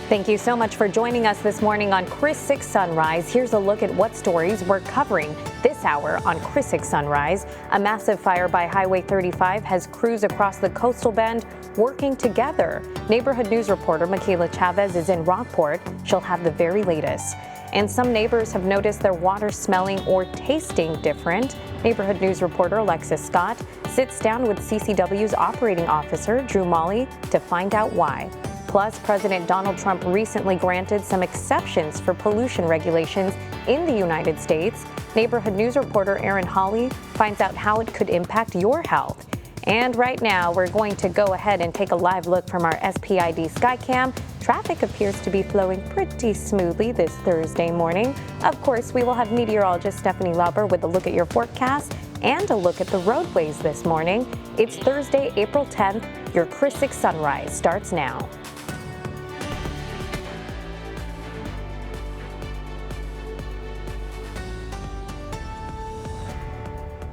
Thank you so much for joining us this morning on Chris 6 Sunrise. Here's a look at what stories we're covering this hour on Chris 6 Sunrise. A massive fire by Highway 35 has crews across the coastal bend working together. Neighborhood News reporter Michaela Chavez is in Rockport. She'll have the very latest. And some neighbors have noticed their water smelling or tasting different. Neighborhood News reporter Alexis Scott sits down with CCW's operating officer Drew Molly to find out why. Plus, President Donald Trump recently granted some exceptions for pollution regulations in the United States. Neighborhood News reporter Aaron Hawley finds out how it could impact your health. And right now, we're going to go ahead and take a live look from our SPID Skycam. Traffic appears to be flowing pretty smoothly this Thursday morning. Of course, we will have meteorologist Stephanie Lauber with a look at your forecast and a look at the roadways this morning. It's Thursday, April 10th. Your Chris 6 Sunrise starts now.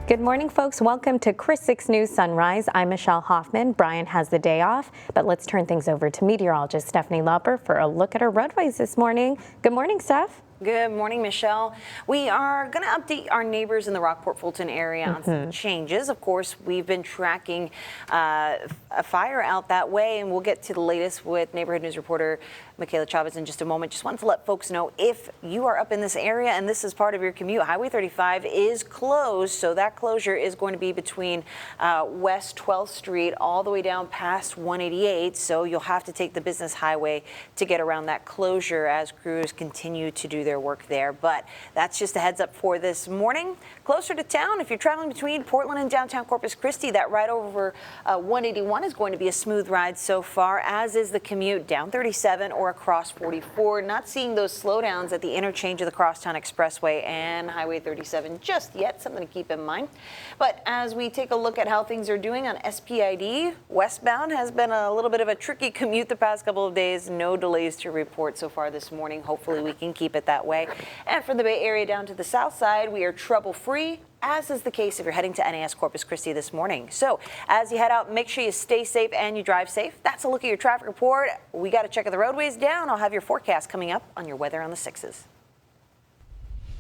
Good morning, folks. Welcome to Chris 6 News Sunrise. I'm Michelle Hoffman. Brian has the day off, but let's turn things over to meteorologist Stephanie Lauber for a look at our roadways this morning. Good morning, Steph. Good morning, Michelle. We are going to update our neighbors in the Rockport-Fulton area on some changes. Of course, we've been tracking a fire out that way, and we'll get to the latest with Neighborhood News reporter Michaela Chavez in just a moment. Just wanted to let folks know, if you are up in this area and this is part of your commute, Highway 35 is closed, so that closure is going to be between West 12th Street all the way down past 188, so you'll have to take the business highway to get around that closure as crews continue to do their work there. But that's just a heads up for this morning. Closer to town, if you're traveling between Portland and downtown Corpus Christi, that ride over 181 is going to be a smooth ride so far, as is the commute down 37 or across 44. Not seeing those slowdowns at the interchange of the Crosstown Expressway and Highway 37 just yet, something to keep in mind. But as we take a look at how things are doing on SPID, westbound has been a little bit of a tricky commute the past couple of days. No delays to report so far this morning. Hopefully we can keep it that way. And from the Bay Area down to the south side, we are trouble-free, as is the case if you're heading to NAS Corpus Christi this morning. So as you head out, make sure you stay safe and you drive safe. That's a look at your traffic report. We got to check the roadways down. I'll have your forecast coming up on your weather on the 6s.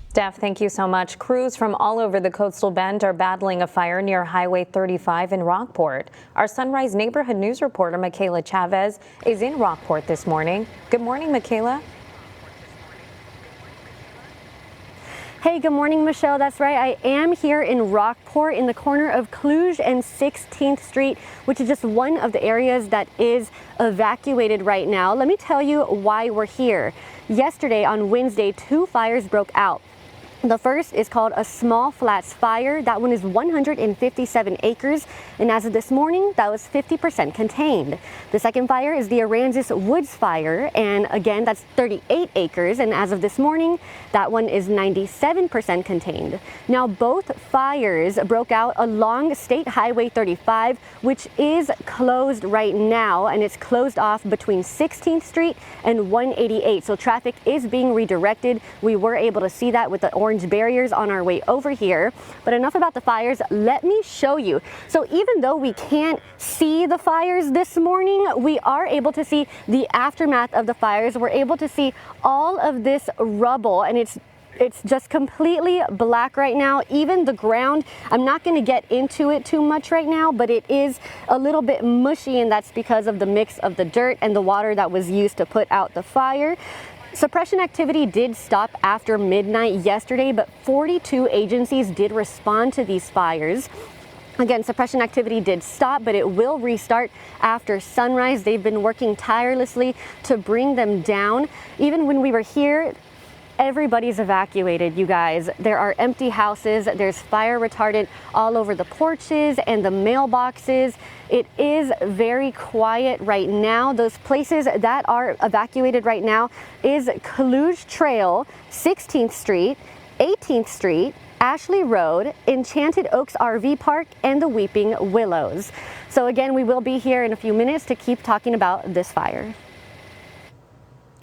Steph, thank you so much. Crews from all over the coastal bend are battling a fire near Highway 35 in Rockport. Our Sunrise Neighborhood News reporter Michaela Chavez is in Rockport this morning. Good morning, Michaela. Hey, good morning, Michelle. That's right. I am here in Rockport in the corner of Cluj and 16th Street, which is just one of the areas that is evacuated right now. Let me tell you why we're here. Yesterday on Wednesday, 2 fires broke out. The first is called a Small Flats Fire. That one is 157 acres, and as of this morning, that was 50% contained. The second fire is the Aransas Woods Fire, and again, that's 38 acres, and as of this morning, that one is 97% contained. Now, both fires broke out along State Highway 35, which is closed right now, and it's closed off between 16th Street and 188, so traffic is being redirected. We were able to see that with the orange barriers on our way over here. But enough about the fires, let me show you. So even though we can't see the fires this morning, we are able to see the aftermath of the fires. We're able to see all of this rubble, and it's just completely black right now. Even the ground, I'm not going to get into it too much right now, but it is a little bit mushy, and that's because of the mix of the dirt and the water that was used to put out the fire. Suppression activity did stop after midnight yesterday, but 42 agencies did respond to these fires. Again, suppression activity did stop, but it will restart after sunrise. They've been working tirelessly to bring them down. Even when we were here, everybody's evacuated, you guys. There are empty houses. There's fire retardant all over the porches and the mailboxes. It is very quiet right now. Those places that are evacuated right now is Cluj Trail, 16th Street, 18th Street, Ashley Road, Enchanted Oaks RV Park, and the Weeping Willows. So again, we will be here in a few minutes to keep talking about this fire.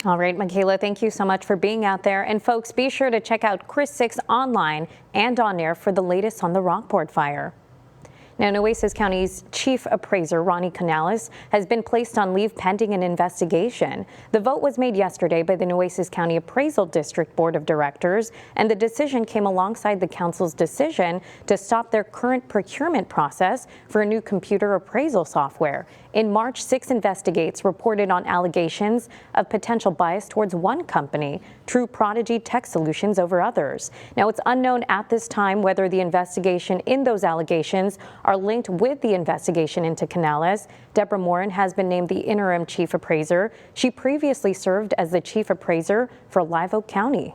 All right, Michaela, thank you so much for being out there. And folks, be sure to check out Chris 6 online and on air for the latest on the Rockport fire. Now, Nueces County's chief appraiser, Ronnie Canales, has been placed on leave pending an investigation. The vote was made yesterday by the Nueces County Appraisal District Board of Directors, and the decision came alongside the council's decision to stop their current procurement process for a new computer appraisal software. In March, 6 investigates reported on allegations of potential bias towards one company, True Prodigy Tech Solutions, over others. Now, it's unknown at this time whether the investigation in those allegations are linked with the investigation into Canales. Deborah Morin has been named the interim chief appraiser. She previously served as the chief appraiser for Live Oak County.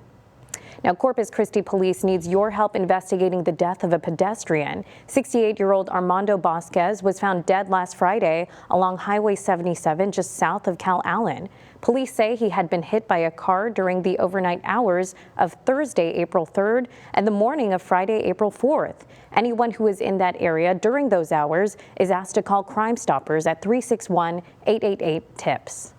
Now, Corpus Christi police needs your help investigating the death of a pedestrian. 68-year-old Armando Vasquez was found dead last Friday along Highway 77 just south of Cal Allen. Police say he had been hit by a car during the overnight hours of Thursday, April 3rd, and the morning of Friday, April 4th. Anyone who is in that area during those hours is asked to call Crime Stoppers at 361-888-TIPS.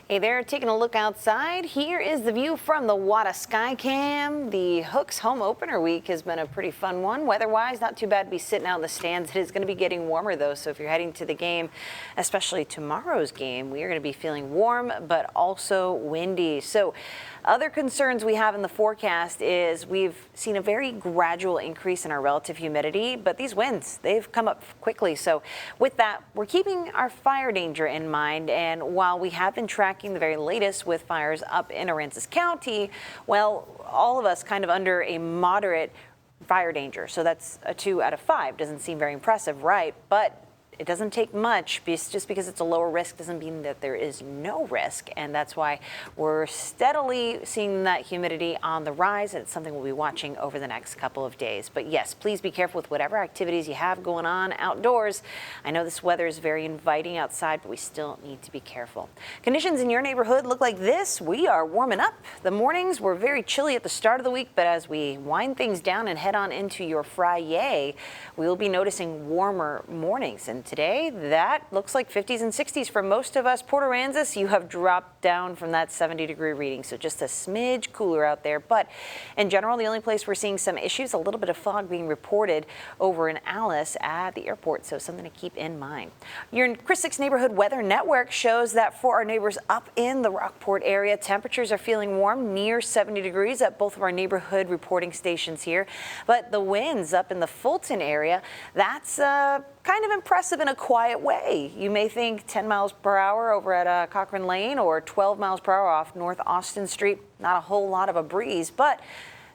Hey there, taking a look outside. Here is the view from the WADA Skycam. The Hooks home opener week has been a pretty fun one. Weather-wise, not too bad to be sitting out in the stands. It is going to be getting warmer, though, so if you're heading to the game, especially tomorrow's game, we are going to be feeling warm, but also windy. So other concerns we have in the forecast is we've seen a very gradual increase in our relative humidity, but these winds, they've come up quickly. So with that, we're keeping our fire danger in mind. And while we have been tracking the very latest with fires up in Aransas County, well, all of us kind of under a moderate fire danger. So that's a 2 out of 5. Doesn't seem very impressive, right? But it doesn't take much. Just because it's a lower risk doesn't mean that there is no risk, and that's why we're steadily seeing that humidity on the rise, and it's something we'll be watching over the next couple of days. But yes, please be careful with whatever activities you have going on outdoors. I know this weather is very inviting outside, but we still need to be careful. Conditions in your neighborhood look like this. We are warming up. The mornings were very chilly at the start of the week, but as we wind things down and head on into your Friday, we will be noticing warmer mornings. And today, that looks like 50s and 60s for most of us. Port Aransas, you have dropped down from that 70-degree reading, so just a smidge cooler out there. But in general, the only place we're seeing some issues, a little bit of fog being reported over in Alice at the airport, so something to keep in mind. Your Chris 6 Neighborhood Weather Network shows that for our neighbors up in the Rockport area, temperatures are feeling warm, near 70 degrees at both of our neighborhood reporting stations here. But the winds up in the Fulton area, that's kind of impressive in a quiet way. You may think 10 miles per hour over at Cochran Lane or 12 miles per hour off North Austin Street. Not a whole lot of a breeze, but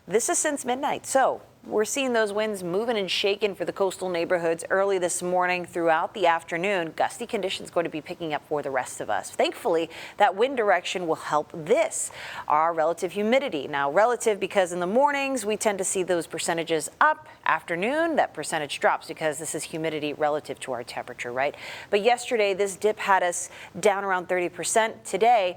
this is since midnight. So we're seeing those winds moving and shaking for the coastal neighborhoods early this morning throughout the afternoon. Gusty conditions going to be picking up for the rest of us. Thankfully, that wind direction will help this, our relative humidity. Now, relative because in the mornings we tend to see those percentages up. Afternoon, that percentage drops because this is humidity relative to our temperature, right? But yesterday, this dip had us down around 30%. Today,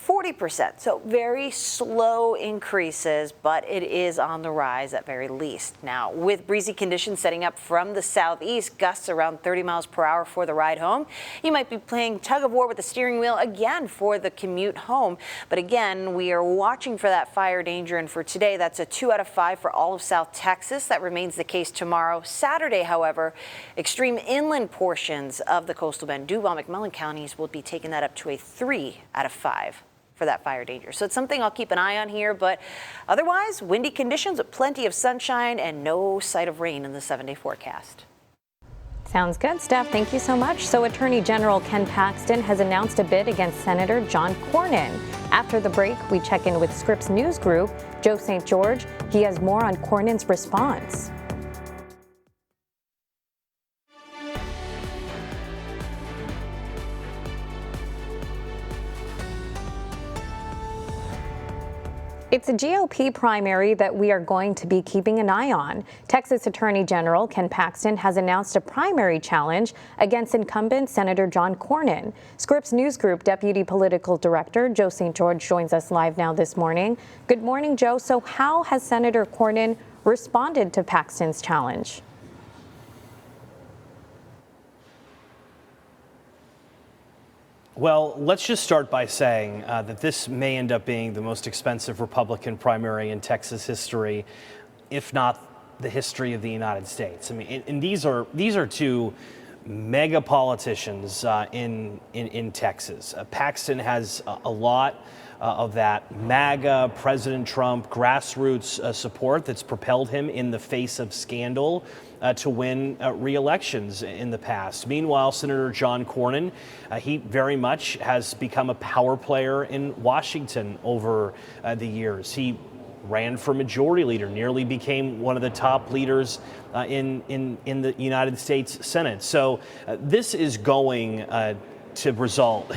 40%, so very slow increases, but it is on the rise at very least. Now, with breezy conditions setting up from the southeast, gusts around 30 miles per hour for the ride home, you might be playing tug of war with the steering wheel again for the commute home. But again, we are watching for that fire danger, and for today, that's a 2 out of 5 for all of South Texas. That remains the case tomorrow. Saturday, however, extreme inland portions of the coastal bend, Duval, McMillan counties will be taking that up to a 3 out of 5. For that fire danger. So it's something I'll keep an eye on here, but otherwise, windy conditions with plenty of sunshine and no sight of rain in the 7-day forecast. Sounds good, Steph. Thank you so much. So Attorney General Ken Paxton has announced a bid against Senator John Cornyn. After the break, we check in with Scripps News Group, Joe St. George. He has more on Cornyn's response. It's a GOP primary that we are going to be keeping an eye on. Texas Attorney General Ken Paxton has announced a primary challenge against incumbent Senator John Cornyn. Scripps News Group Deputy Political Director Joe St. George joins us live now this morning. Good morning, Joe. So how has Senator Cornyn responded to Paxton's challenge? Well, let's just start by saying that this may end up being the most expensive Republican primary in Texas history, if not the history of the United States. I mean, and these are two mega politicians in Texas. Paxton has a lot of that MAGA, President Trump, grassroots support that's propelled him in the face of scandal to win re-elections in the past. Meanwhile, Senator John Cornyn, he very much has become a power player in Washington over the years. He ran for majority leader, nearly became one of the top leaders in the United States Senate. So this is going to result,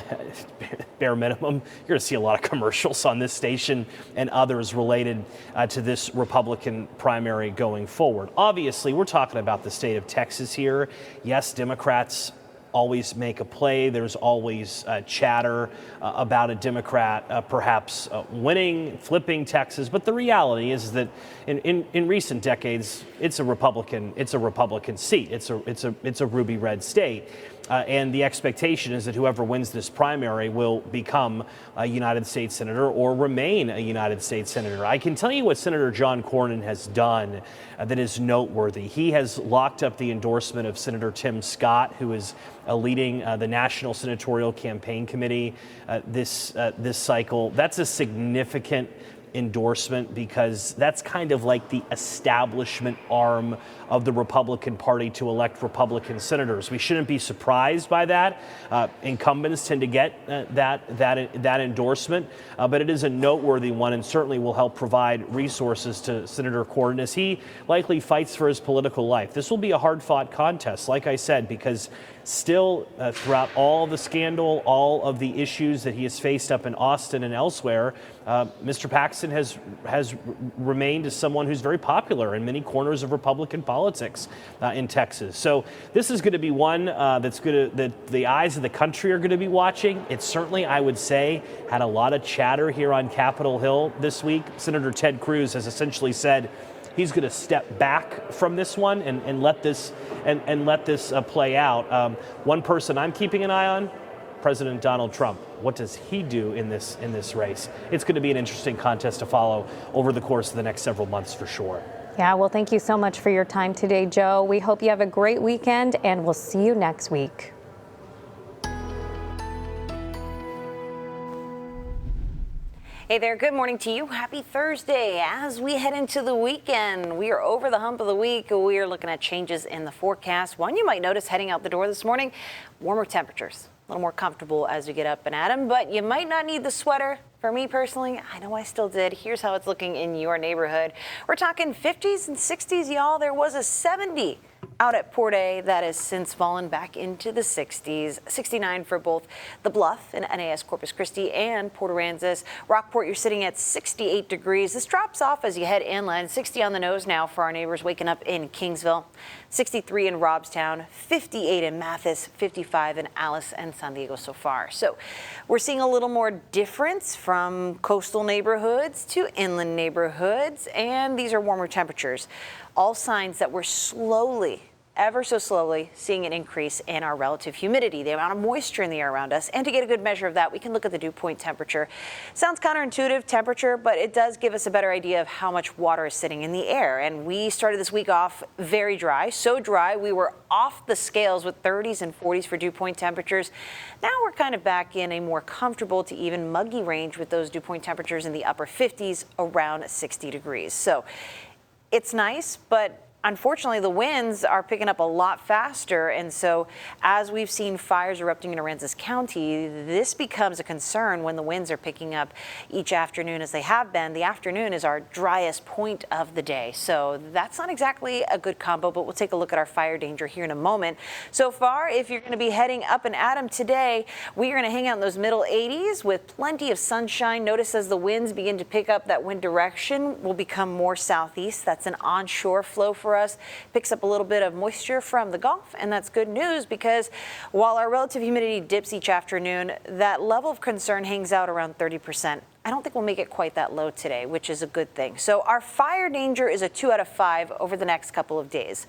bare minimum, you're going to see a lot of commercials on this station and others related to this Republican primary going forward. Obviously, we're talking about the state of Texas here. Yes, Democrats always make a play. There's always chatter about a Democrat perhaps winning, flipping Texas. But the reality is that in recent decades, it's a Republican seat. It's a ruby red state. And the expectation is that whoever wins this primary will become a United States Senator or remain a United States Senator. I can tell you what Senator John Cornyn has done that is noteworthy. He has locked up the endorsement of Senator Tim Scott, who is leading the National Senatorial Campaign Committee this cycle. That's a significant endorsement because that's kind of like the establishment arm of the Republican Party to elect Republican senators. We shouldn't be surprised by that. Incumbents tend to get that endorsement, but it is a noteworthy one and certainly will help provide resources to Senator Cornyn as he likely fights for his political life. This will be a hard-fought contest, like I said, because still throughout all the scandal, all of the issues that he has faced up in Austin and elsewhere, Mr. Paxton has remained as someone who's very popular in many corners of Republican politics in Texas. So this is going to be one that the eyes of the country are going to be watching. It certainly, I would say, had a lot of chatter here on Capitol Hill this week. Senator Ted Cruz has essentially said he's going to step back from this one and let this play out. One person I'm keeping an eye on, President Donald Trump. What does he do in this race? It's going to be an interesting contest to follow over the course of the next several months for sure. Yeah, well, thank you so much for your time today, Joe. We hope you have a great weekend, and we'll see you next week. Hey there, good morning to you. Happy Thursday. As we head into the weekend, we are over the hump of the week. We are looking at changes in the forecast. One you might notice heading out the door this morning, warmer temperatures. A little more comfortable as we get up and at them, but you might not need the sweater. For me personally, I know I still did. Here's how it's looking in your neighborhood. We're talking 50s and 60s, y'all. There was a 70 out at Port A that has since fallen back into the 60s. 69 for both the Bluff and NAS Corpus Christi and Port Aransas. Rockport, you're sitting at 68 degrees. This drops off as you head inland. 60 on the nose now for our neighbors waking up in Kingsville. 63 in Robstown, 58 in Mathis, 55 in Alice and San Diego so far. So we're seeing a little more difference from coastal neighborhoods to inland neighborhoods, and these are warmer temperatures. All signs that we're slowly, ever so slowly, seeing an increase in our relative humidity, the amount of moisture in the air around us. And to get a good measure of that, we can look at the dew point temperature. Sounds counterintuitive, temperature, but it does give us a better idea of how much water is sitting in the air. And we started this week off very dry, so dry we were off the scales with 30s and 40s for dew point temperatures. Now we're kind of back in a more comfortable to even muggy range with those dew point temperatures in the upper 50s, around 60 degrees. So it's nice, but unfortunately, the winds are picking up a lot faster, and so as we've seen fires erupting in Aransas County, this becomes a concern when the winds are picking up each afternoon as they have been. The afternoon is our driest point of the day, so that's not exactly a good combo, but we'll take a look at our fire danger here in a moment. So far, if you're going to be heading up and at 'em today, we are going to hang out in those middle 80s with plenty of sunshine. Notice as the winds begin to pick up, that wind direction will become more southeast. That's an onshore flow for us. Picks up a little bit of moisture from the Gulf, and that's good news because while our relative humidity dips each afternoon, that level of concern hangs out around 30%. I don't think we'll make it quite that low today, which is a good thing. So our fire danger is a 2 out of 5 over the next couple of days.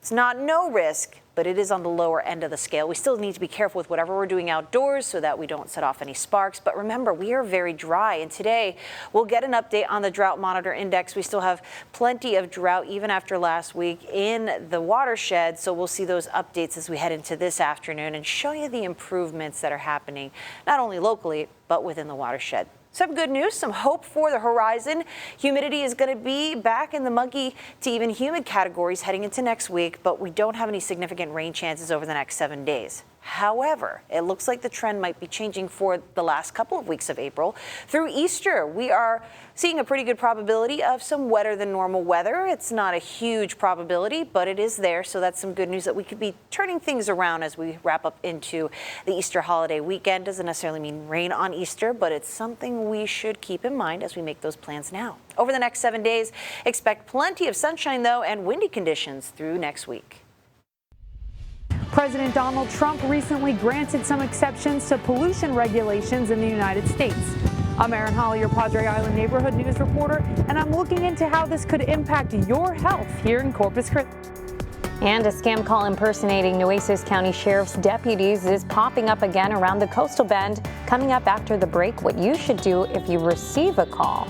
It's not no risk, but it is on the lower end of the scale. We still need to be careful with whatever we're doing outdoors so that we don't set off any sparks. But remember, we are very dry, and today we'll get an update on the Drought Monitor Index. We still have plenty of drought even after last week in the watershed, so we'll see those updates as we head into this afternoon and show you the improvements that are happening, not only locally, but within the watershed. Some good news, some hope for the horizon. Humidity is going to be back in the muggy to even humid categories heading into next week, but we don't have any significant rain chances over the next 7 days. However, it looks like the trend might be changing for the last couple of weeks of April. Through Easter, we are seeing a pretty good probability of some wetter than normal weather. It's not a huge probability, but it is there, so that's some good news that we could be turning things around as we wrap up into the Easter holiday weekend. Doesn't necessarily mean rain on Easter, but it's something we should keep in mind as we make those plans now. Over the next 7 days, expect plenty of sunshine, though, and windy conditions through next week. President Donald Trump recently granted some exceptions to pollution regulations in the United States. I'm Erin Holly, your Padre Island neighborhood news reporter, and I'm looking into how this could impact your health here in Corpus Christi. And a scam call impersonating Nueces County Sheriff's deputies is popping up again around the coastal bend. Coming up after the break, what you should do if you receive a call.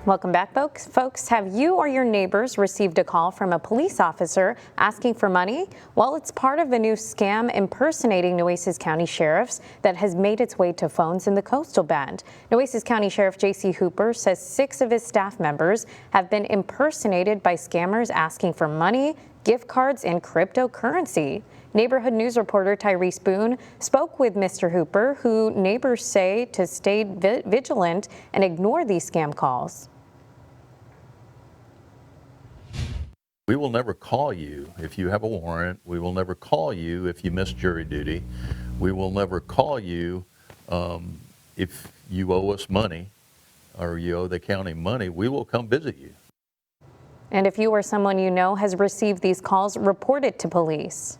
Welcome back, folks. Have you or your neighbors received a call from a police officer asking for money? Well, it's part of a new scam impersonating Nueces County Sheriffs that has made its way to phones in the coastal bend. Nueces County Sheriff J.C. Hooper says 6 of his staff members have been impersonated by scammers asking for money, gift cards, and cryptocurrency. Neighborhood news reporter Tyrese Boone spoke with Mr. Hooper, who neighbors say to stay vigilant and ignore these scam calls. We will never call you if you have a warrant. We will never call you if you miss jury duty. We will never call you if you owe us money or you owe the county money. We will come visit you. And if you or someone you know has received these calls, report it to police.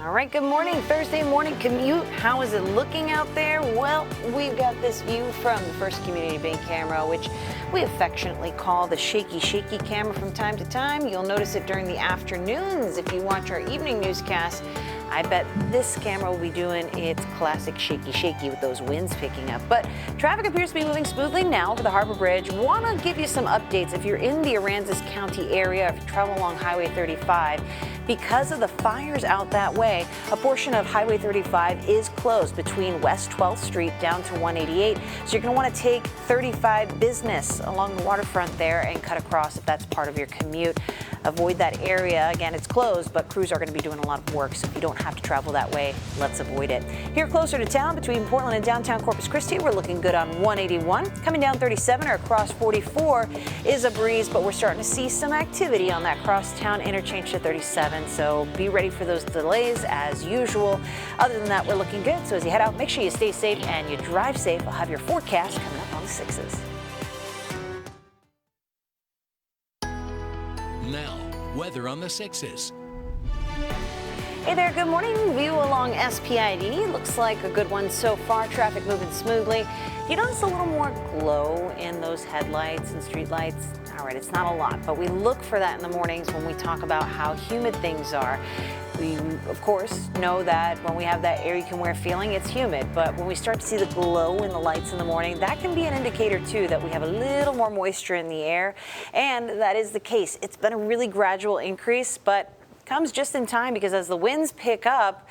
All right, good morning. Thursday morning commute. How is it looking out there? Well, we've got this view from the First Community Bank camera, which we affectionately call the shaky camera from time to time. You'll notice it during the afternoons if you watch our evening newscast. I bet this camera will be doing its classic shaky with those winds picking up. But traffic appears to be moving smoothly now over the Harbor Bridge. Want to give you some updates if you're in the Aransas County area, if you travel along Highway 35. Because of the fires out that way, a portion of Highway 35 is closed between West 12th Street down to 188. So you're going to want to take 35 Business along the waterfront there and cut across if that's part of your commute. Avoid that area. Again, it's closed, but crews are going to be doing a lot of work, so if you don't have to travel that way, let's avoid it. Here closer to town, between Portland and downtown Corpus Christi, we're looking good on 181. Coming down 37 or across 44 is a breeze, but we're starting to see some activity on that crosstown interchange to 37, so be ready for those delays as usual. Other than that, we're looking good, so as you head out, make sure you stay safe and you drive safe. I'll have your forecast coming up on the 6s. Now, weather on the 6s. Hey there, good morning. View along SPID. Looks like a good one so far. Traffic moving smoothly. You notice a little more glow in those headlights and street lights? All right, it's not a lot, but we look for that in the mornings when we talk about how humid things are. We, of course, know that when we have that air you can wear feeling, it's humid. But when we start to see the glow in the lights in the morning, that can be an indicator, too, that we have a little more moisture in the air. And that is the case. It's been a really gradual increase, but comes just in time because as the winds pick up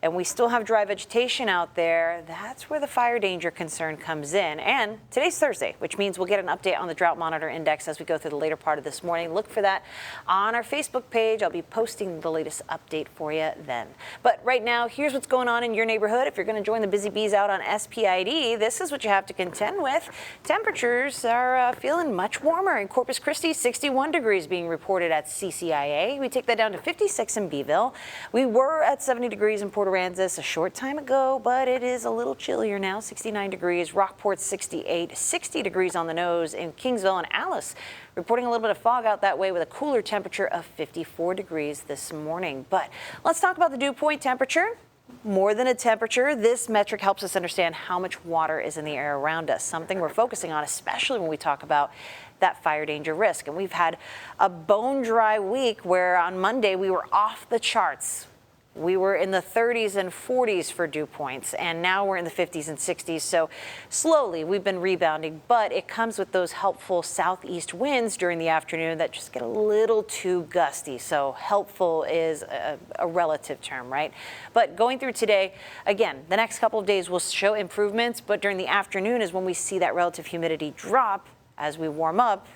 and we still have dry vegetation out there, that's where the fire danger concern comes in. And today's Thursday, which means we'll get an update on the Drought Monitor Index as we go through the later part of this morning. Look for that on our Facebook page. I'll be posting the latest update for you then. But right now, here's what's going on in your neighborhood. If you're going to join the busy bees out on SPID, this is what you have to contend with. Temperatures are feeling much warmer. In Corpus Christi, 61 degrees being reported at CCIA. We take that down to 56 in Beeville. We were at 70 degrees in Port Aransas a short time ago, but it is a little chillier now, 69 degrees. Rockport 68, 60 degrees on the nose in Kingsville, and Alice reporting a little bit of fog out that way with a cooler temperature of 54 degrees this morning. But let's talk about the dew point temperature. More than a temperature, this metric helps us understand how much water is in the air around us, something we're focusing on, especially when we talk about that fire danger risk. And we've had a bone dry week where on Monday we were off the charts. We were in the 30s and 40s for dew points, and now we're in the 50s and 60s. So slowly we've been rebounding, but it comes with those helpful southeast winds during the afternoon that just get a little too gusty. So helpful is a relative term, right? But going through today, again, the next couple of days will show improvements, but during the afternoon is when we see that relative humidity drop as we warm up,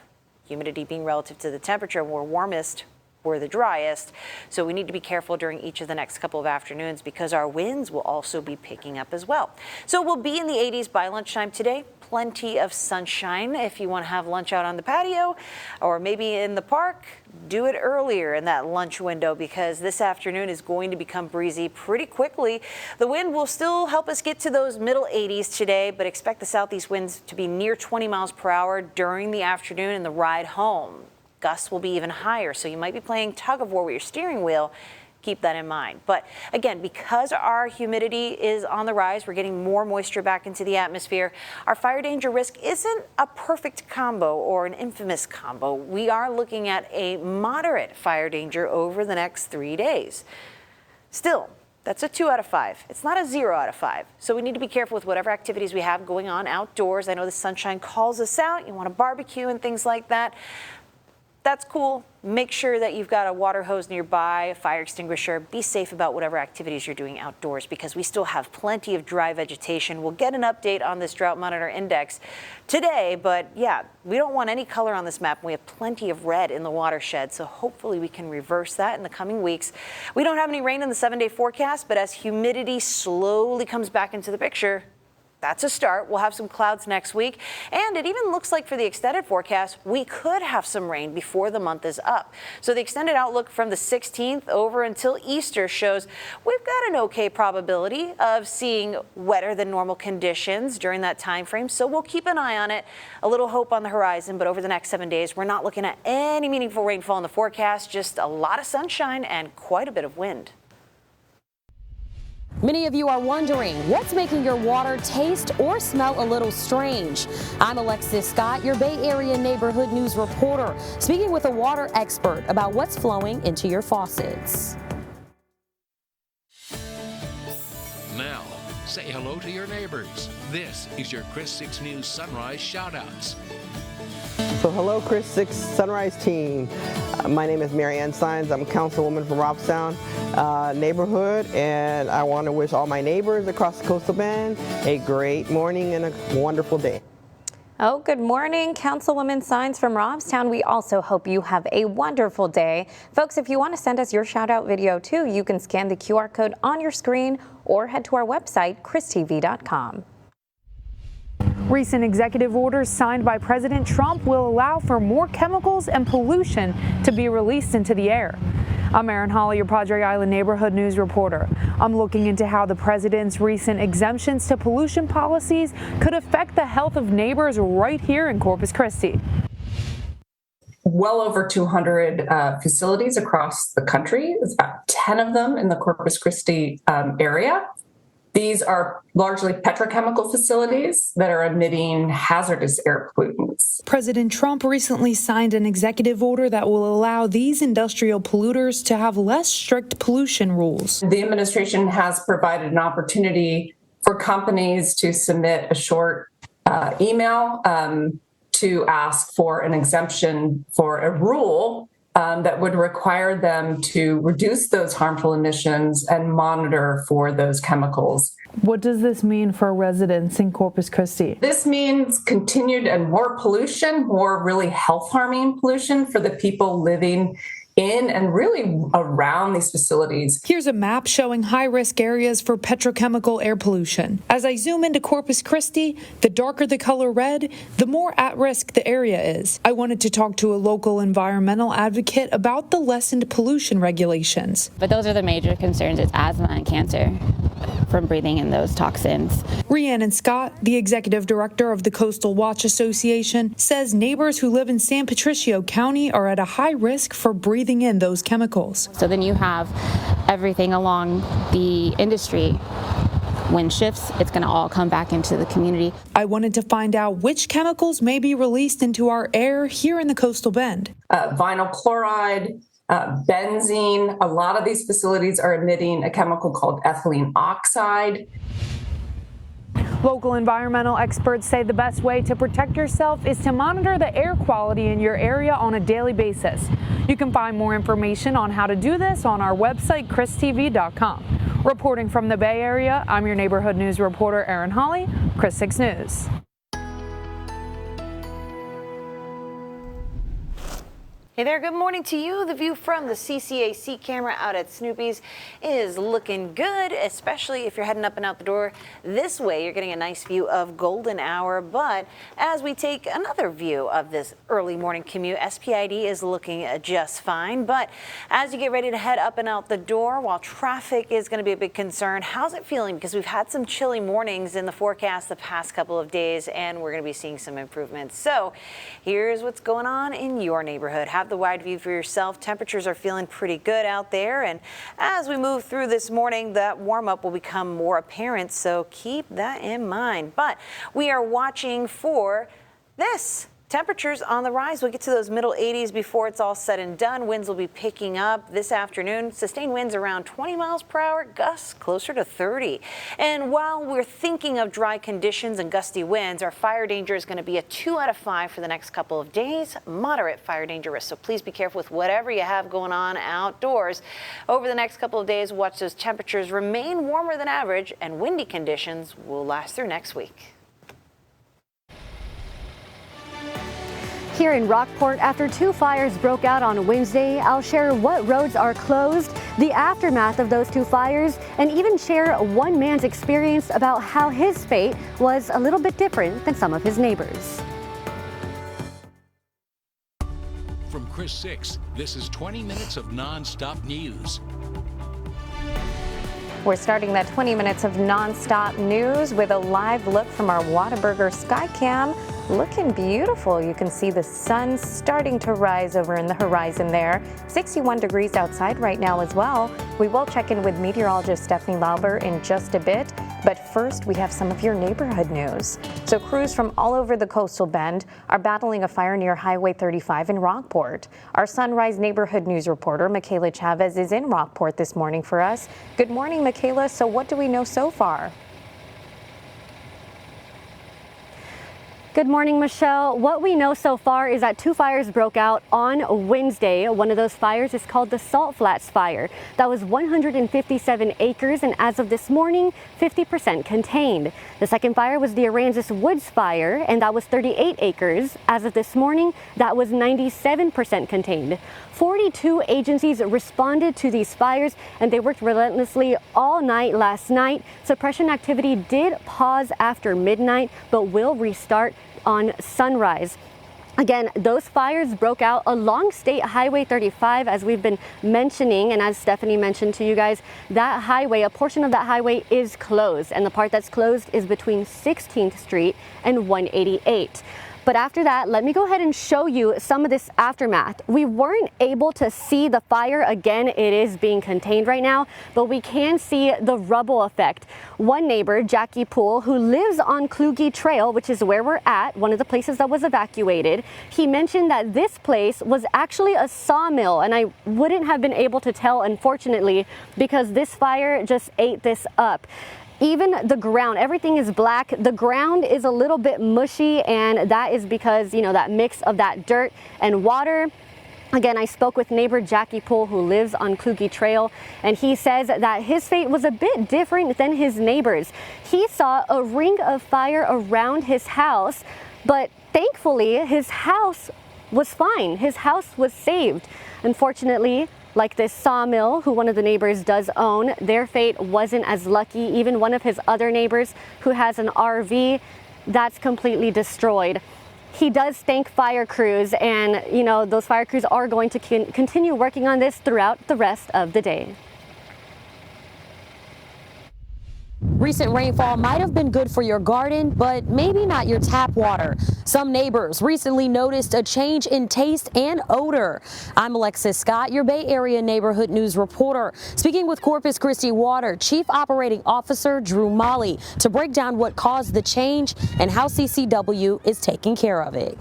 humidity being relative to the temperature. We're warmest, we're the driest, so we need to be careful during each of the next couple of afternoons because our winds will also be picking up as well. So we'll be in the 80s by lunchtime today. Plenty of sunshine if you want to have lunch out on the patio or maybe in the park. Do it earlier in that lunch window because this afternoon is going to become breezy pretty quickly. The wind will still help us get to those middle 80s today, but expect the southeast winds to be near 20 miles per hour during the afternoon and the ride home. Gusts will be even higher, so you might be playing tug of war with your steering wheel. Keep that in mind. But again, because our humidity is on the rise, we're getting more moisture back into the atmosphere. Our fire danger risk isn't a perfect combo or an infamous combo. We are looking at a moderate fire danger over the next 3 days. Still, that's a 2 out of 5. It's not a 0 out of 5. So we need to be careful with whatever activities we have going on outdoors. I know the sunshine calls us out. You want to barbecue and things like that. That's cool. Make sure that you've got a water hose nearby, a fire extinguisher. Be safe about whatever activities you're doing outdoors because we still have plenty of dry vegetation. We'll get an update on this drought monitor index today, but yeah, we don't want any color on this map. We have plenty of red in the watershed, so hopefully we can reverse that in the coming weeks. We don't have any rain in the 7-day forecast, but as humidity slowly comes back into the picture, that's a start. We'll have some clouds next week. And it even looks like for the extended forecast, we could have some rain before the month is up. So the extended outlook from the 16th over until Easter shows we've got an okay probability of seeing wetter than normal conditions during that time frame. So we'll keep an eye on it. A little hope on the horizon, but over the next 7 days, we're not looking at any meaningful rainfall in the forecast, just a lot of sunshine and quite a bit of wind. Many of you are wondering what's making your water taste or smell a little strange. I'm Alexis Scott, your Bay Area neighborhood news reporter, speaking with a water expert about what's flowing into your faucets. Now, say hello to your neighbors. This is your Chris 6 News Sunrise Shoutouts. So hello, Chris 6 Sunrise team. My name is Mary Ann Sines. I'm councilwoman from Robstown neighborhood, and I want to wish all my neighbors across the coastal bend a great morning and a wonderful day. Oh, good morning, Councilwoman Sines from Robstown. We also hope you have a wonderful day. Folks, if you want to send us your shout out video too, you can scan the QR code on your screen or head to our website, christv.com. Recent executive orders signed by President Trump will allow for more chemicals and pollution to be released into the air. I'm Erin Hawley, your Padre Island neighborhood news reporter. I'm looking into how the president's recent exemptions to pollution policies could affect the health of neighbors right here in Corpus Christi. Well over 200 facilities across the country. There's about 10 of them in the Corpus Christi area. These are largely petrochemical facilities that are emitting hazardous air pollutants. President Trump recently signed an executive order that will allow these industrial polluters to have less strict pollution rules. The administration has provided an opportunity for companies to submit a short email to ask for an exemption for a rule that would require them to reduce those harmful emissions and monitor for those chemicals. What does this mean for residents in Corpus Christi? This means continued and more pollution, more really health-harming pollution for the people living in and really around these facilities. Here's a map showing high-risk areas for petrochemical air pollution. As I zoom into Corpus Christi, the darker the color red, the more at risk the area is. I wanted to talk to a local environmental advocate about the lessened pollution regulations. But those are the major concerns. It's asthma and cancer. from breathing in those toxins. Rhiannon Scott, the executive director of the Coastal Watch Association, says neighbors who live in San Patricio County are at a high risk for breathing in those chemicals. So then you have everything along the industry. When shifts, it's going to all come back into the community. I wanted to find out which chemicals may be released into our air here in the Coastal Bend. Vinyl chloride, benzene. A lot of these facilities are emitting a chemical called ethylene oxide. Local environmental experts say the best way to protect yourself is to monitor the air quality in your area on a daily basis. You can find more information on how to do this on our website, KRISTV.com. Reporting from the Bay Area, I'm your neighborhood news reporter, Erin Hawley, KRIS 6 News. Hey there, good morning to you. The view from the CCAC camera out at Snoopy's is looking good, especially if you're heading up and out the door this way. You're getting a nice view of Golden Hour, but as we take another view of this early morning commute, SPID is looking just fine. But as you get ready to head up and out the door, while traffic is going to be a big concern, how's it feeling? Because we've had some chilly mornings in the forecast the past couple of days, and we're going to be seeing some improvements. So here's what's going on in your neighborhood. Have the wide view for yourself. Temperatures are feeling pretty good out there, and as we move through this morning, that warm up will become more apparent, so keep that in mind. But we are watching for this. Temperatures on the rise. We'll get to those middle 80s before it's all said and done. Winds will be picking up this afternoon. Sustained winds around 20 miles per hour, gusts closer to 30. And while we're thinking of dry conditions and gusty winds, our fire danger is going to be a 2 out of 5 for the next couple of days. Moderate fire danger risk. So please be careful with whatever you have going on outdoors. Over the next couple of days, watch those temperatures remain warmer than average, and windy conditions will last through next week. Here in Rockport, after 2 fires broke out on Wednesday, I'll share what roads are closed, the aftermath of those 2 fires, and even share one man's experience about how his fate was a little bit different than some of his neighbors. From KRIS 6, this is 20 minutes of non-stop news. We're starting that 20 minutes of non-stop news with a live look from our Whataburger Skycam. Looking beautiful. You can see the sun starting to rise over in the horizon there. 61 degrees outside right now as well. We will check in with meteorologist Stephanie Lauber in just a bit. But first, we have some of your neighborhood news. So crews from all over the Coastal Bend are battling a fire near Highway 35 in Rockport. Our Sunrise neighborhood news reporter, Michaela Chavez, is in Rockport this morning for us. Good morning, Michaela. So what do we know so far? Good morning, Michelle. What we know so far is that 2 fires broke out on Wednesday. One of those fires is called the Salt Flats Fire. That was 157 acres, and as of this morning, 50% contained. The second fire was the Aransas Woods Fire, and that was 38 acres. As of this morning, that was 97% contained. 42 agencies responded to these fires, and they worked relentlessly all night last night. Suppression activity did pause after midnight, but will restart on sunrise. Again, those fires broke out along State Highway 35, as we've been mentioning, and as Stephanie mentioned to you guys, that highway, a portion of that highway is closed, and the part that's closed is between 16th Street and 188. But after that, let me go ahead and show you some of this aftermath. We weren't able to see the fire. Again, it is being contained right now, but we can see the rubble effect. One neighbor, Jackie Poole, who lives on Kluge Trail, which is where we're at, one of the places that was evacuated, he mentioned that this place was actually a sawmill, and I wouldn't have been able to tell, unfortunately, because this fire just ate this up. Even the ground, everything is black. The ground is a little bit mushy, and that is because, you know, that mix of that dirt and water. Again, I spoke with neighbor Jackie Poole, who lives on Kluge Trail, and he says that his fate was a bit different than his neighbors. He saw a ring of fire around his house, but thankfully his house was fine. His house was saved. Unfortunately, like this sawmill, who one of the neighbors does own, their fate wasn't as lucky. Even one of his other neighbors, who has an RV, that's completely destroyed. He does thank fire crews, and you know, those fire crews are going to continue working on this throughout the rest of the day. Recent rainfall might have been good for your garden, but maybe not your tap water. Some neighbors recently noticed a change in taste and odor. I'm Alexis Scott, your Bay Area Neighborhood News reporter, speaking with Corpus Christi Water Chief Operating Officer Drew Molly to break down what caused the change and how CCW is taking care of it.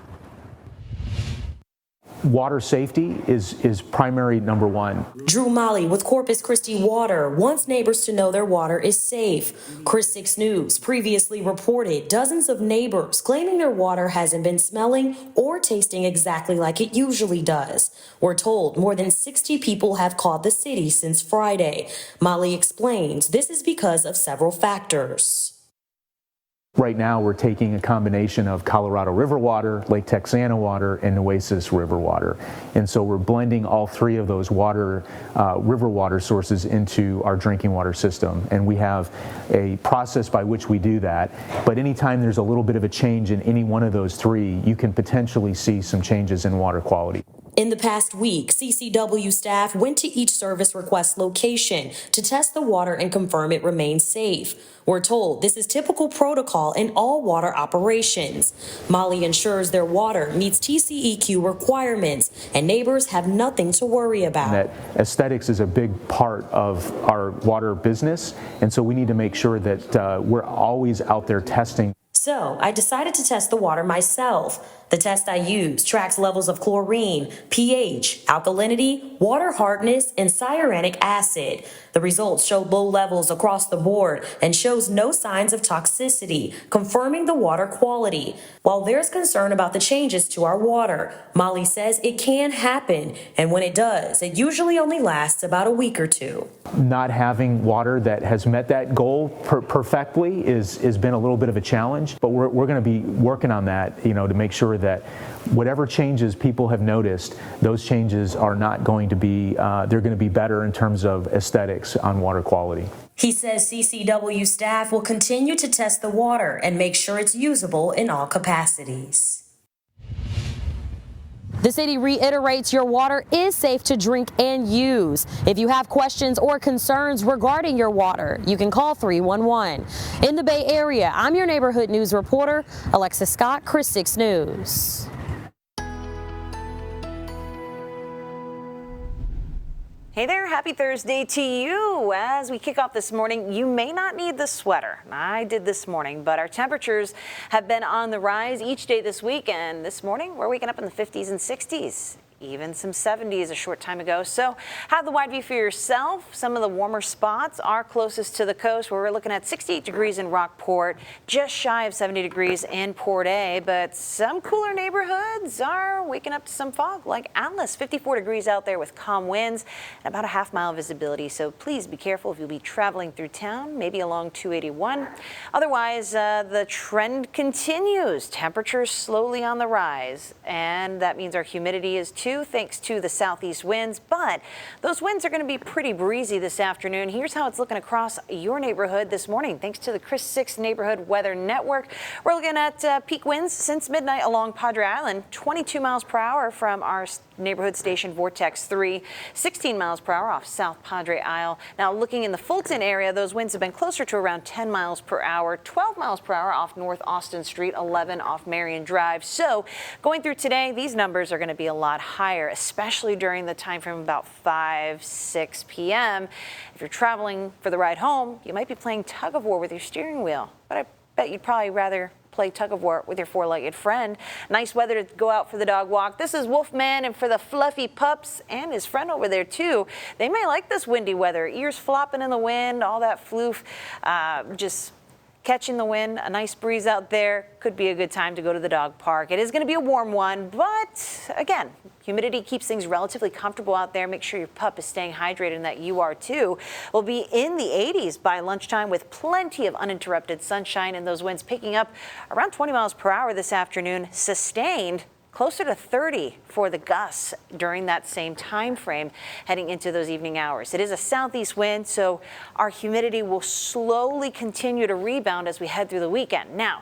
Water safety is primary number one. Drew Molly with Corpus Christi Water wants neighbors to know their water is safe. Chris 6 News previously reported dozens of neighbors claiming their water hasn't been smelling or tasting exactly like it usually does. We're told more than 60 people have called the city since Friday. Molly explains this is because of several factors. Right now, we're taking a combination of Colorado River water, Lake Texana water, and Nueces River water. And so we're blending all three of those river water sources into our drinking water system. And we have a process by which we do that. But anytime there's a little bit of a change in any one of those three, you can potentially see some changes in water quality. In the past week, CCW staff went to each service request location to test the water and confirm it remains safe. We're told this is typical protocol in all water operations. Molly ensures their water meets TCEQ requirements and neighbors have nothing to worry about. That aesthetics is a big part of our water business, and so we need to make sure that we're always out there testing. So I decided to test the water myself. The test I used tracks levels of chlorine, pH, alkalinity, water hardness, and cyanic acid. The results showed low levels across the board and shows no signs of toxicity, confirming the water quality. While there's concern about the changes to our water, Molly says it can happen, and when it does, it usually only lasts about a week or two. Not having water that has met that goal perfectly has been a little bit of a challenge, but we're going to be working on that, to make sure that whatever changes people have noticed, those changes are not going to be, they're going to be better in terms of aesthetics on water quality. He says CCW staff will continue to test the water and make sure it's usable in all capacities. The city reiterates your water is safe to drink and use. If you have questions or concerns regarding your water, you can call 311. In the Bay Area, I'm your Neighborhood News reporter, Alexis Scott, Chris 6 News. Hey there, happy Thursday to you. As we kick off this morning, you may not need the sweater. I did this morning, but our temperatures have been on the rise each day this week, and this morning we're waking up in the 50s and 60s. Even some 70s a short time ago. So have the wide view for yourself. Some of the warmer spots are closest to the coast, where we're looking at 68 degrees in Rockport, just shy of 70 degrees in Port A. But some cooler neighborhoods are waking up to some fog, like Atlas, 54 degrees out there with calm winds and about a half-mile visibility. So please be careful if you'll be traveling through town, maybe along 281. Otherwise, the trend continues. Temperatures slowly on the rise, and that means our humidity is too, thanks to the southeast winds, but those winds are going to be pretty breezy this afternoon. Here's how it's looking across your neighborhood this morning. Thanks to the Chris 6 Neighborhood Weather Network, we're looking at peak winds since midnight along Padre Island, 22 miles per hour from our neighborhood station Vortex 3, 16 miles per hour off South Padre Isle. Now looking in the Fulton area, those winds have been closer to around 10 miles per hour, 12 miles per hour off North Austin Street, 11 off Marion Drive. So going through today, these numbers are going to be a lot higher, especially during the time frame about 5-6 p.m. If you're traveling for the ride home, you might be playing tug of war with your steering wheel, but I bet you'd probably rather play tug of war with your four-legged friend. Nice weather to go out for the dog walk. This is Wolfman, and for the fluffy pups and his friend over there too, they may like this windy weather. Ears flopping in the wind, all that floof, just catching the wind, a nice breeze out there. Could be a good time to go to the dog park. It is going to be a warm one, but again, humidity keeps things relatively comfortable out there. Make sure your pup is staying hydrated and that you are too. We'll be in the 80s by lunchtime with plenty of uninterrupted sunshine, and those winds picking up around 20 miles per hour this afternoon, sustained closer to 30 for the gusts during that same time frame heading into those evening hours. It is a southeast wind, so our humidity will slowly continue to rebound as we head through the weekend. Now,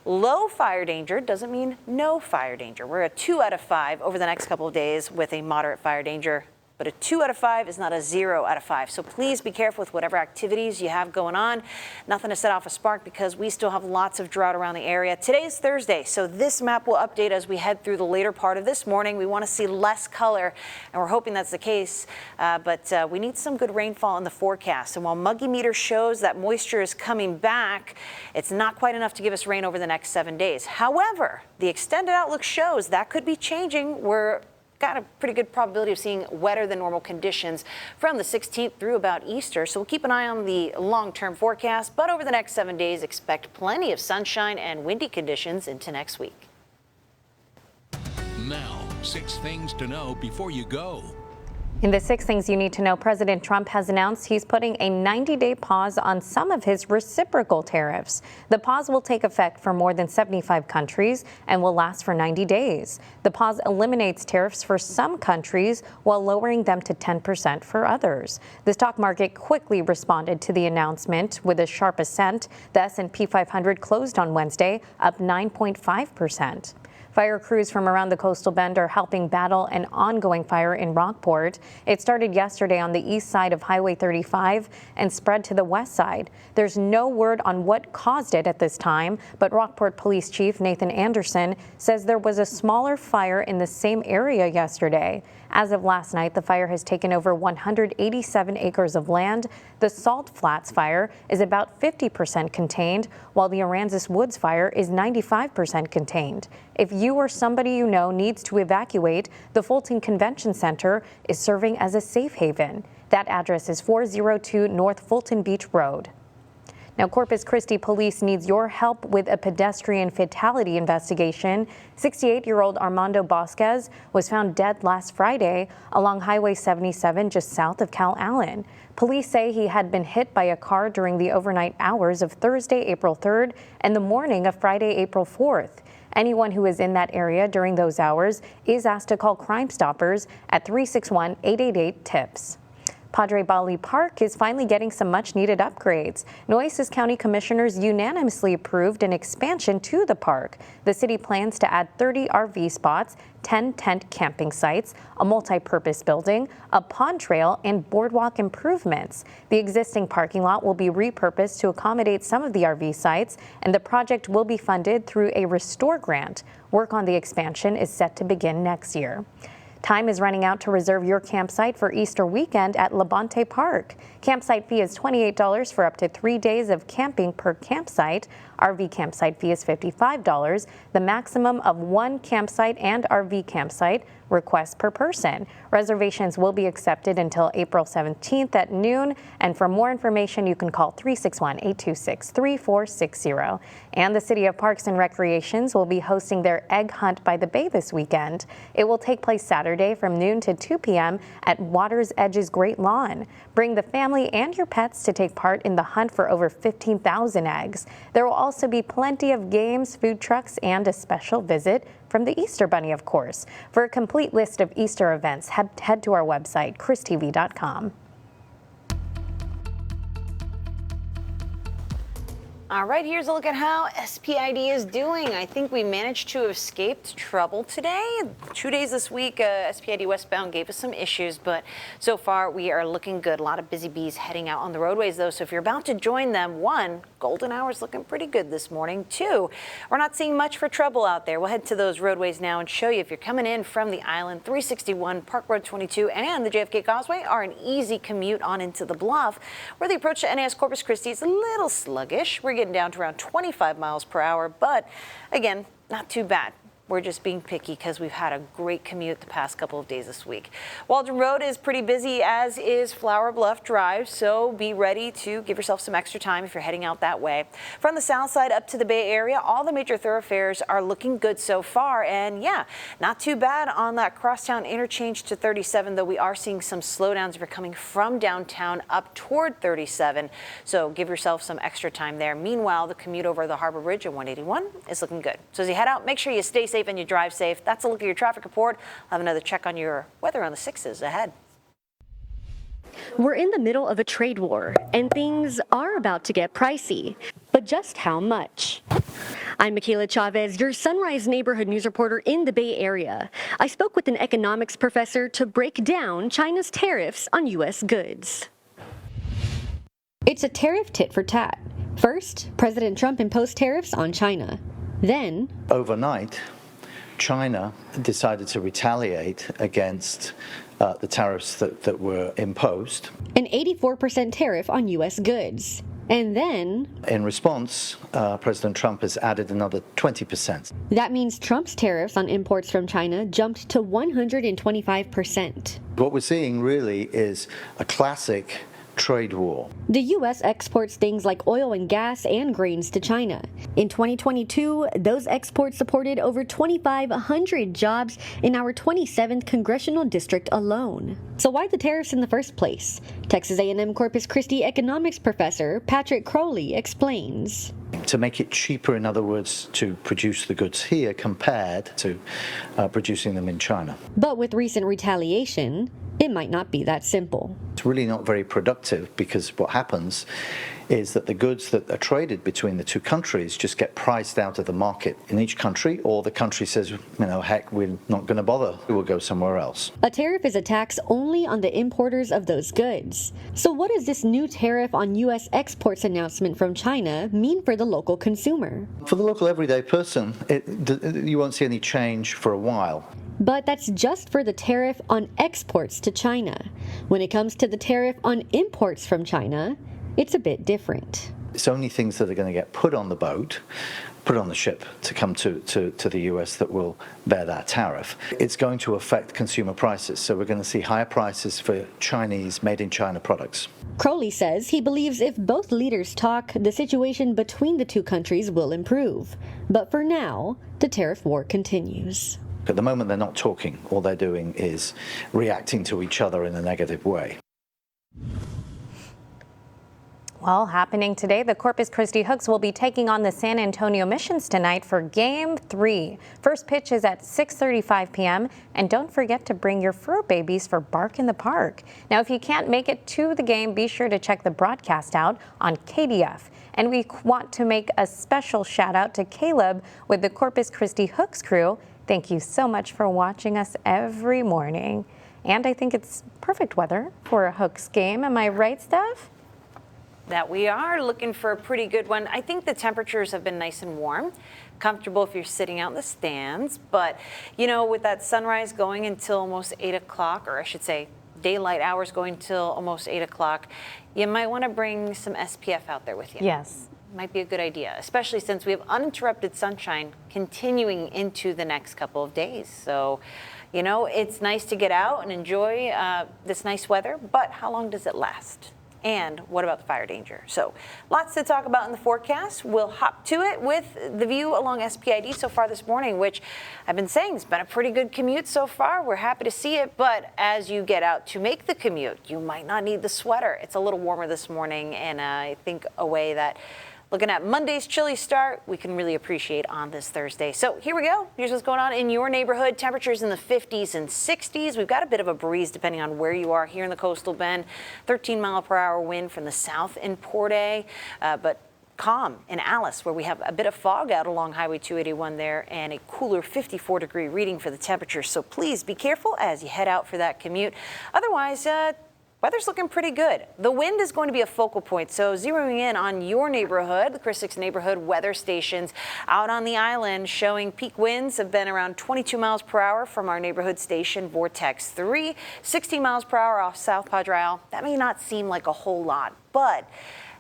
low fire danger doesn't mean no fire danger. We're a 2 out of 5 over the next couple of days with a moderate fire danger but a 2 out of 5 is not a 0 out of 5. So please be careful with whatever activities you have going on. Nothing to set off a spark because we still have lots of drought around the area. Today is Thursday, so this map will update as we head through the later part of this morning. We want to see less color, and we're hoping that's the case, but we need some good rainfall in the forecast. And while Muggy Meter shows that moisture is coming back, it's not quite enough to give us rain over the next 7 days. However, the extended outlook shows that could be changing. We're got a pretty good probability of seeing wetter than normal conditions from the 16th through about Easter. So we'll keep an eye on the long-term forecast, but over the next 7 days, expect plenty of sunshine and windy conditions into next week. Now, 6 things to know before you go. In the 6 things you need to know, President Trump has announced he's putting a 90-day pause on some of his reciprocal tariffs. The pause will take effect for more than 75 countries and will last for 90 days. The pause eliminates tariffs for some countries while lowering them to 10% for others. The stock market quickly responded to the announcement with a sharp ascent. The S&P 500 closed on Wednesday up 9.5%. Fire crews from around the coastal bend are helping battle an ongoing fire in Rockport. It started yesterday on the east side of Highway 35 and spread to the west side. There's no word on what caused it at this time, but Rockport Police Chief Nathan Anderson says there was a smaller fire in the same area yesterday. As of last night, the fire has taken over 187 acres of land. The Salt Flats fire is about 50% contained, while the Aransas Woods fire is 95% contained. If you or somebody you know needs to evacuate, the Fulton Convention Center is serving as a safe haven. That address is 402 North Fulton Beach Road. Now, Corpus Christi police needs your help with a pedestrian fatality investigation. 68-year-old Armando Vasquez was found dead last Friday along Highway 77 just south of Cal Allen. Police say he had been hit by a car during the overnight hours of Thursday, April 3rd and the morning of Friday, April 4th. Anyone who is in that area during those hours is asked to call Crime Stoppers at 361-888-TIPS. Padre Bali Park is finally getting some much-needed upgrades. Nueces County commissioners unanimously approved an expansion to the park. The city plans to add 30 RV spots, 10 tent camping sites, a multi-purpose building, a pond trail, and boardwalk improvements. The existing parking lot will be repurposed to accommodate some of the RV sites, and the project will be funded through a Restore grant. Work on the expansion is set to begin next year. Time is running out to reserve your campsite for Easter weekend at Labonte Park. Campsite fee is $28 for up to 3 days of camping per campsite. RV campsite fee is $55, the maximum of 1 campsite and RV campsite request per person. Reservations will be accepted until April 17th at noon, and for more information you can call 361-826-3460. And the City of Parks and Recreations will be hosting their Egg Hunt by the Bay this weekend. It will take place Saturday from noon to 2 p.m. at Water's Edge's Great Lawn. Bring the family and your pets to take part in the hunt for over 15,000 eggs. There will also be plenty of games, food trucks, and a special visit from the Easter Bunny, of course. For a complete list of Easter events, head to our website, christv.com. All right, here's a look at how SPID is doing. I think we managed to escape trouble today. 2 days this week, SPID westbound gave us some issues, but so far we are looking good. A lot of busy bees heading out on the roadways, though, so if you're about to join them, 1, golden hour's looking pretty good this morning. 2, we're not seeing much for trouble out there. We'll head to those roadways now and show you if you're coming in from the island. 361, Park Road 22, and the JFK Causeway are an easy commute on into the Bluff, where the approach to NAS Corpus Christi is a little sluggish. We're getting down to around 25 miles per hour, but again, not too bad. We're just being picky because we've had a great commute the past couple of days this week. Waldron Road is pretty busy, as is Flower Bluff Drive, so be ready to give yourself some extra time if you're heading out that way. From the south side up to the Bay Area, all the major thoroughfares are looking good so far, and yeah, not too bad on that crosstown interchange to 37, though we are seeing some slowdowns if you're coming from downtown up toward 37, so give yourself some extra time there. Meanwhile, the commute over the Harbor Bridge at 181 is looking good. So as you head out, make sure you stay safe and you drive safe. That's a look at your traffic report. I'll have another check on your weather on the 6s ahead. We're in the middle of a trade war, and things are about to get pricey. But just how much? I'm Michaela Chavez, your Sunrise Neighborhood News reporter in the Bay Area. I spoke with an economics professor to break down China's tariffs on U.S. goods. It's a tariff tit for tat. First, President Trump imposed tariffs on China. Then, overnight, China decided to retaliate against the tariffs that were imposed. An 84% tariff on U.S. goods. And then, in response, President Trump has added another 20%. That means Trump's tariffs on imports from China jumped to 125%. What we're seeing really is a classic trade war. The U.S. exports things like oil and gas and grains to China. In 2022, those exports supported over 2,500 jobs in our 27th congressional district alone. So why the tariffs in the first place? Texas A&M Corpus Christi economics professor Patrick Crowley explains. To make it cheaper, in other words, to produce the goods here compared to producing them in China. But with recent retaliation, it might not be that simple. It's really not very productive because what happens is that the goods that are traded between the two countries just get priced out of the market in each country, or the country says, heck, we're not going to bother, we'll go somewhere else. A tariff is a tax only on the importers of those goods. So what does this new tariff on U.S. exports announcement from China mean for the local consumer? For the local everyday person, you won't see any change for a while. But that's just for the tariff on exports to China. When it comes to the tariff on imports from China, it's a bit different. It's only things that are going to get put on the boat, put on the ship to come to the US that will bear that tariff. It's going to affect consumer prices, so we're going to see higher prices for Chinese, made in China products. Crowley says he believes if both leaders talk, the situation between the two countries will improve. But for now, the tariff war continues. At the moment, they're not talking. All they're doing is reacting to each other in a negative way. Well, happening today, the Corpus Christi Hooks will be taking on the San Antonio Missions tonight for Game 3. First pitch is at 6:35 p.m. And don't forget to bring your fur babies for Bark in the Park. Now, if you can't make it to the game, be sure to check the broadcast out on KDF. And we want to make a special shout out to Caleb with the Corpus Christi Hooks crew. Thank you so much for watching us every morning. And I think it's perfect weather for a Hooks game. Am I right, Steph? That we are looking for a pretty good one. I think the temperatures have been nice and warm, comfortable if you're sitting out in the stands. But, with that sunrise going until almost 8 o'clock, or I should say daylight hours going till almost 8 o'clock, you might want to bring some SPF out there with you. Yes. Might be a good idea, especially since we have uninterrupted sunshine continuing into the next couple of days. So, it's nice to get out and enjoy this nice weather, but how long does it last? And what about the fire danger? So lots to talk about in the forecast. We'll hop to it with the view along SPID so far this morning, which I've been saying has been a pretty good commute so far. We're happy to see it. But as you get out to make the commute, you might not need the sweater. It's a little warmer this morning, and I think a way that looking at Monday's chilly start, we can really appreciate on this Thursday. So here we go. Here's what's going on in your neighborhood. Temperatures in the 50s and 60s. We've got a bit of a breeze depending on where you are here in the coastal bend. 13-mile-per-hour wind from the south in Port A, but calm in Alice, where we have a bit of fog out along Highway 281 there, and a cooler 54-degree reading for the temperature. So please be careful as you head out for that commute. Otherwise, weather's looking pretty good. The wind is going to be a focal point, so zeroing in on your neighborhood, the Chris 6 neighborhood weather stations out on the island showing peak winds have been around 22 miles per hour from our neighborhood station Vortex 3, 16 miles per hour off South Padre Isle. That may not seem like a whole lot, but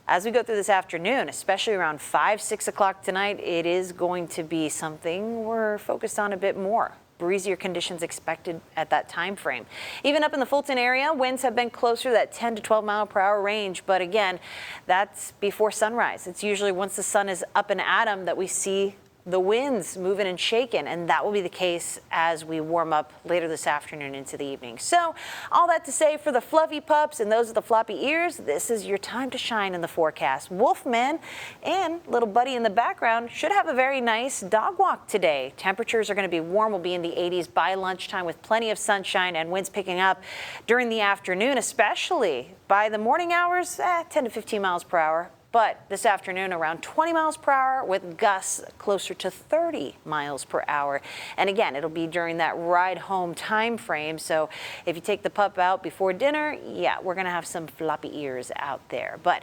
as we go through this afternoon, especially around 5, 6 o'clock tonight, it is going to be something we're focused on a bit more. Breezier conditions expected at that time frame. Even up in the Fulton area, winds have been closer to that 10 to 12 mile per hour range. But again, that's before sunrise. It's usually once the sun is up and at 'em that we see the winds moving and shaking, and that will be the case as we warm up later this afternoon into the evening. So all that to say, for the fluffy pups and those with the floppy ears, this is your time to shine in the forecast. Wolfman and little buddy in the background should have a very nice dog walk today. Temperatures are going to be warm, will be in the 80s by lunchtime with plenty of sunshine and winds picking up during the afternoon, especially by the morning hours, 10 to 15 miles per hour. But this afternoon, around 20 miles per hour with gusts closer to 30 miles per hour. And again, it'll be during that ride home time frame. So if you take the pup out before dinner, yeah, we're going to have some floppy ears out there. But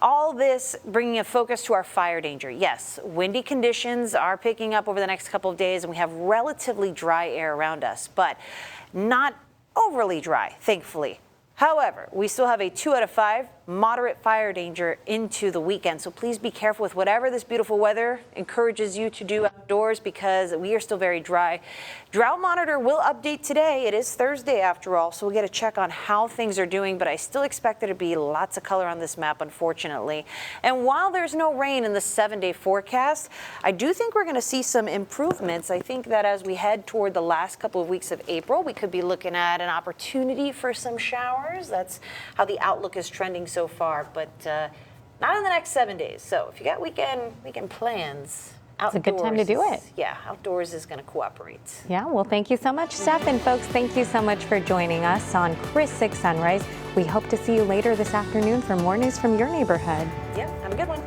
all this bringing a focus to our fire danger. Yes, windy conditions are picking up over the next couple of days, and we have relatively dry air around us, but not overly dry, thankfully. However, we still have a 2 out of 5 moderate fire danger into the weekend. So please be careful with whatever this beautiful weather encourages you to do outdoors, because we are still very dry. Drought monitor will update today. It is Thursday after all, so we'll get a check on how things are doing, but I still expect there to be lots of color on this map, unfortunately. And while there's no rain in the 7-day forecast, I do think we're going to see some improvements. I think that as we head toward the last couple of weeks of April, we could be looking at an opportunity for some showers. That's how the outlook is trending so far, but not in the next 7 days. So if you got weekend plans, outdoors, it's a good time to do it. Yeah, outdoors is going to cooperate. Yeah, well, thank you so much, Steph. And folks, thank you so much for joining us on Chris 6 Sunrise. We hope to see you later this afternoon for more news from your neighborhood. Yeah, have a good one.